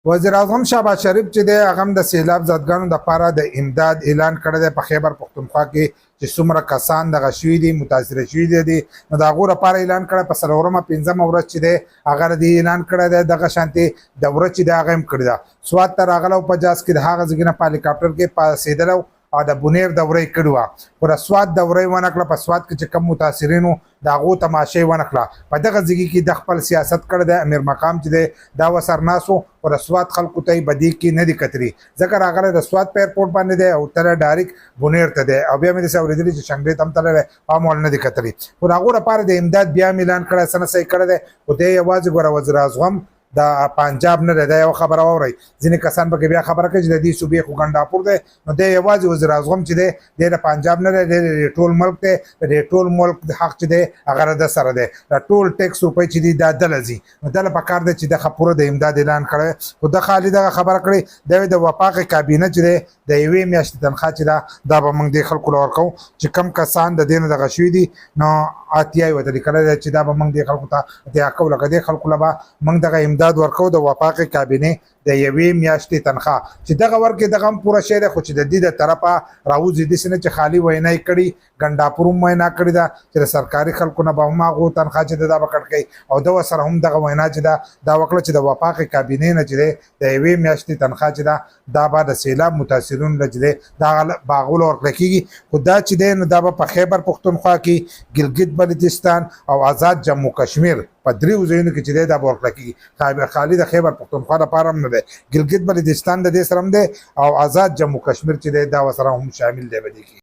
وزیراعظم شہباز شریف چې دی هغه هم د سیلاب زدگانو دپاره د امداد اعلان کړی دی په خیبر پښتونخوا کې چې څومره کسان دغه شوي دي متاثره شوي دي نو د هغو لپاره اعلان کړی په څلورمه پنځمه ورځ چې دی هغه د اعلان کړی دی دغه شانتې دوره چې دی هغه هم کړې ده سوات ته راغلی او په جاز کې د هغه ځای نه په هلیکاپټر کې پاسېدلی او د بونیر دوره یې کړې وه خو د سوات دوره یې ونه کړه په سوات کې چې کم متاثرین وو د هغو تماشه یې ونه کړه په دغه ځای کې د خپل سیاست کړی دی امیر مقام چې دی دا وسرناس و او د سوات خلکو ته یې بدي کې نه دي کتلي ځکه راغلی د سوات په ایرپورټ باندې دی او تللی ډایرکټ بونیر ته دی او بیا مې داسې اورېدلي چې شنګرې ته هم تللی دی هم ول نه دي کتلي خو د هغو لپاره د امداد بیا هم اعلان کړی څه نه څه یې کړی دی خو دی یوازې ګوره وزیراعظم د پنجاب نه دی دا یو خبره واورئ ځینې کسان پکې بیا خبره کوي چې د دې صوبې خو ګنډاپور دی نو دی یوازې وزیراعظم چې دی دی د پنجاب نه دی دی د ټول ملک دی د دې ټول ملک حق چې دی هغه د سره دی د ټول ټیکس روپۍ چې دي دا دله ځي نو دله پکار دی چې دغه پوره د امداد اعلان کړی خو د خالي دغه خبره کړې دی د وفاقي کابینه چې دی د یوې میاشتې تنخواه چې ده دا به موږ دې خلکو له ورکوو چې کم کسان د دې نه دغه شوي دي نو اتیا یې ورته لیکلی دی چې دا به موږ دې خلکو ته اتیا کوو لکه دې خلکو له به موږ دغه امداد ورکوو د وفاقي کابینې د یوې میاشتې تنخواه چې دغه ورکې دغه هم پوره شی دی خو چې د دې د طرفه راوځي داسې نه چې خالي وینا یې کړي ګنډاپور هم وینا کړې ده چې د سرکاري خلکو نه به هم هغو تنخواه چې ده دا به کټ کوي او ده ورسره هم دغه وینا چې ده دا وکړه چې د وفاقي کابینې نه چې دی د یوې میاشتې تنخواه چې ده دا به د سیلاب متاثرینو له چې دی دا به هغو له ورکړه کېږي خو دا چې دی نو دا به په خیبر پښتونخوا کې ګلګت بلتستان او آزاد جموں کشمیر په دریو ځایونو کې چې دی دا به ورکړه کېږي خالي د خیبر پښتونخوا لپاره هم نه دی ګلګت بلتستان د دې سره هم دی او آزاد جموں کشمیر چې دی دا ورسره هم شامل دی په دې کې